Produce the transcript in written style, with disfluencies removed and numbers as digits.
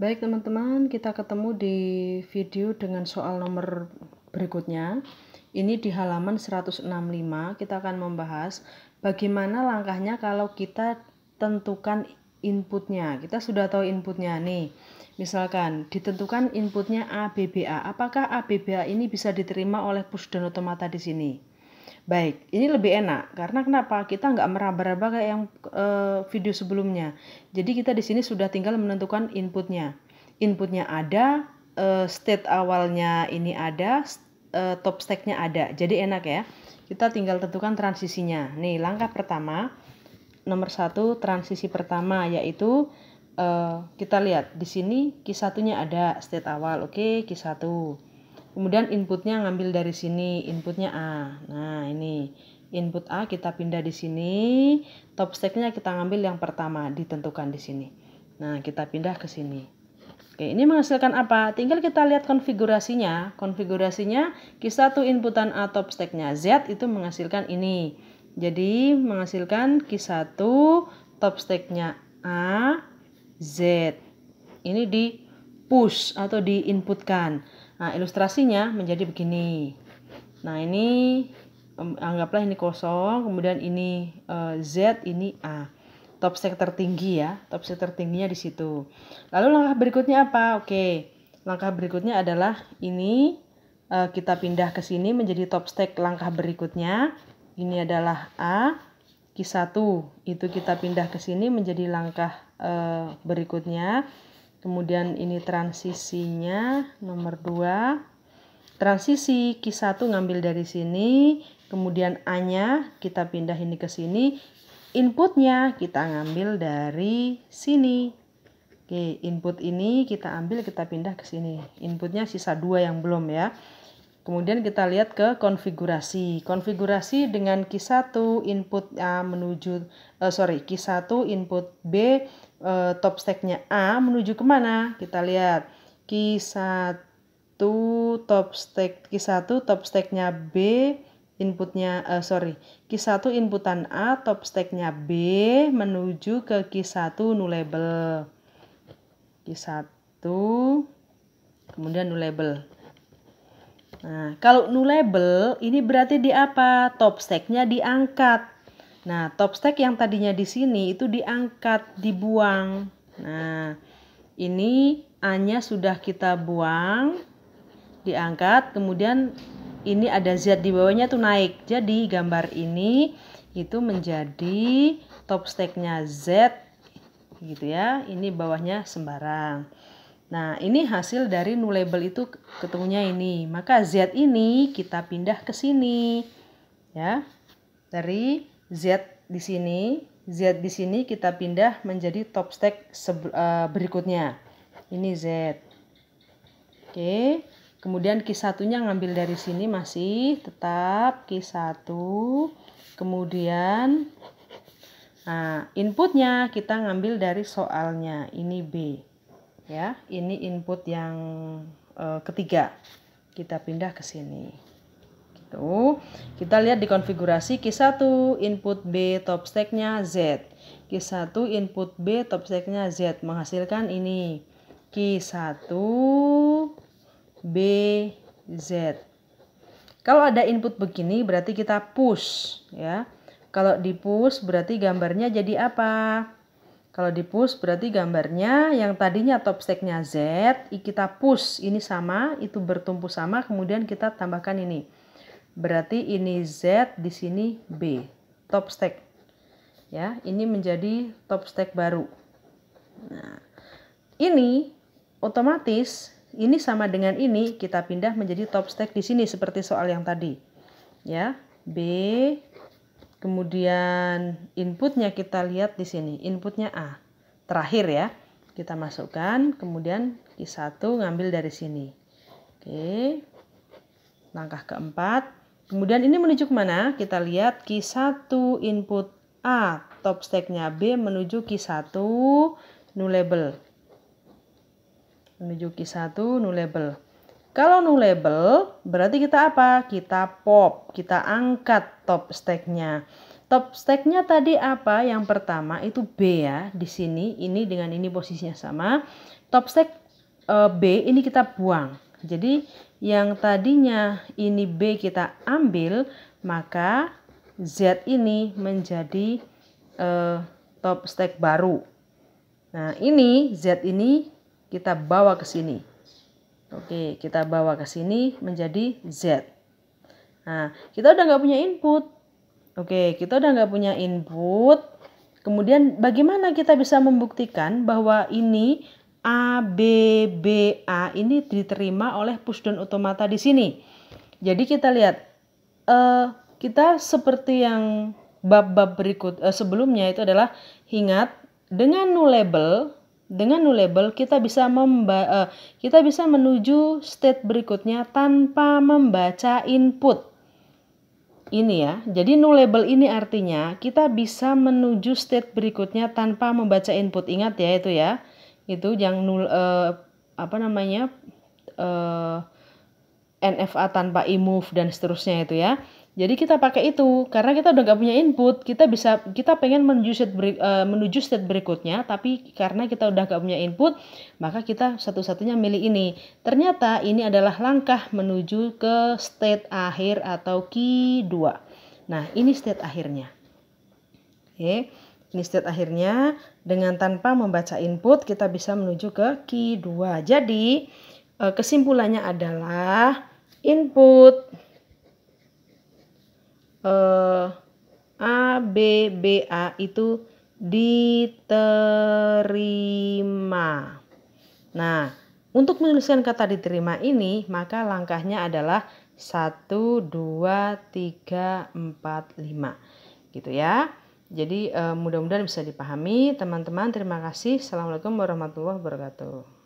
Baik teman-teman, kita ketemu di video dengan soal nomor berikutnya. Ini di halaman 165, kita akan membahas bagaimana langkahnya kalau kita tentukan inputnya. Kita sudah tahu inputnya nih. Misalkan ditentukan inputnya ABBA. Apakah ABBA ini bisa diterima oleh push down automata di sini? Baik, ini lebih enak karena kenapa? Kita nggak meraba-raba kayak yang video sebelumnya. Jadi kita di sini sudah tinggal menentukan inputnya. Inputnya ada, state awalnya ini ada, top stack-nya ada. Jadi enak ya. Kita tinggal tentukan transisinya. Nih langkah pertama, nomor 1 transisi pertama yaitu kita lihat di sini Q1-nya ada state awal. Oke, Q1. Kemudian inputnya ngambil dari sini, inputnya A. Nah ini input A kita pindah di sini, top stack-nya kita ngambil yang pertama, ditentukan di sini. Nah kita pindah ke sini. Oke, ini menghasilkan apa? Tinggal kita lihat konfigurasinya. Konfigurasinya Q1 inputan A top stack-nya Z itu menghasilkan ini. Jadi menghasilkan Q1 top stack-nya A Z. Ini di push atau diinputkan. Nah, ilustrasinya menjadi begini. Nah, ini anggaplah ini kosong, kemudian ini Z, ini A. Top stack tertinggi ya, top stack tertingginya di situ. Lalu langkah berikutnya apa? Oke, langkah berikutnya adalah ini kita pindah ke sini menjadi top stack langkah berikutnya. Ini adalah A, Q1. Itu kita pindah ke sini menjadi langkah berikutnya. Kemudian ini transisinya nomor 2. Transisi Q1 ngambil dari sini, kemudian A-nya kita pindah ini ke sini. Inputnya kita ngambil dari sini. Oke, input ini kita ambil, kita pindah ke sini. Inputnya sisa 2 yang belum ya. Kemudian kita lihat ke konfigurasi. Konfigurasi dengan Q1 input A menuju Q1 input B, top stack-nya A menuju kemana? Kita lihat Q1 top stack-nya B, inputnya Q1 inputan A, top stack-nya B menuju ke Q1 nullable. Q1 kemudian nullable. Nah, kalau nullable ini berarti di apa? Top stack-nya diangkat. Nah, top stack yang tadinya di sini itu diangkat, dibuang. Nah, ini A-nya sudah kita buang, diangkat, kemudian ini ada Z di bawahnya tuh naik. Jadi gambar ini itu menjadi top stack-nya Z gitu ya. Ini bawahnya sembarang. Nah, ini hasil dari nullable itu ketemunya ini. Maka Z ini kita pindah ke sini. Ya. Dari Z di sini kita pindah menjadi top stack berikutnya. Ini Z. Oke. Kemudian Q1-nya ngambil dari sini masih tetap Q1. Kemudian inputnya kita ngambil dari soalnya. Ini B. Ya, ini input yang ketiga. Kita pindah ke sini. Gitu. Kita lihat di konfigurasi Q1 input B top stack-nya Z. Q1 input B top stack-nya Z menghasilkan ini. Q1 B Z. Kalau ada input begini berarti kita push ya. Kalau di push berarti gambarnya jadi apa? Kalau di push berarti gambarnya yang tadinya top stack-nya Z, kita push ini sama, itu bertumpu sama, kemudian kita tambahkan ini. Berarti ini Z, di sini B, top stack. Ya, ini menjadi top stack baru. Nah, ini otomatis ini sama dengan ini, kita pindah menjadi top stack di sini seperti soal yang tadi. Ya, B. Kemudian inputnya kita lihat di sini, inputnya A. Terakhir ya, kita masukkan, kemudian Q1 ngambil dari sini. Oke, langkah keempat. Kemudian ini menuju kemana? Kita lihat Q1 input A, top stack-nya B menuju Q1 nullable. Menuju Q1 nullable. Kalau nullable berarti kita apa? Kita pop, kita angkat top stack-nya. top stacknya tadi apa? Yang pertama itu B ya, di sini ini dengan ini posisinya sama. Top stack B ini kita buang. Jadi yang tadinya ini B kita ambil, maka Z ini menjadi top stack baru. Nah, ini Z ini kita bawa ke sini. Oke, kita bawa ke sini menjadi Z. Nah, kita udah nggak punya input. Oke, kita udah nggak punya input. Kemudian bagaimana kita bisa membuktikan bahwa ini A, B, B, A ini diterima oleh pushdown otomata di sini. Jadi kita lihat, kita seperti yang bab-bab berikut sebelumnya itu adalah ingat dengan nullable kita bisa menuju state berikutnya tanpa membaca input. Ini ya. Jadi nullable ini artinya kita bisa menuju state berikutnya tanpa membaca input. Ingat ya itu ya. Itu yang NFA tanpa imove dan seterusnya itu ya. Jadi kita pakai itu karena kita udah gak punya input, kita pengen menuju state berikutnya, tapi karena kita udah gak punya input, maka kita satu-satunya milih ini. Ternyata ini adalah langkah menuju ke state akhir atau key 2. Nah, ini state akhirnya. Oke, ini state akhirnya dengan tanpa membaca input kita bisa menuju ke key 2. Jadi kesimpulannya adalah input A, B, B, A itu diterima. Nah, untuk menuliskan kata diterima ini, maka langkahnya adalah 1, 2, 3, 4, 5. Gitu ya. Jadi mudah-mudahan bisa dipahami teman-teman. Terima kasih. Assalamualaikum warahmatullahi wabarakatuh.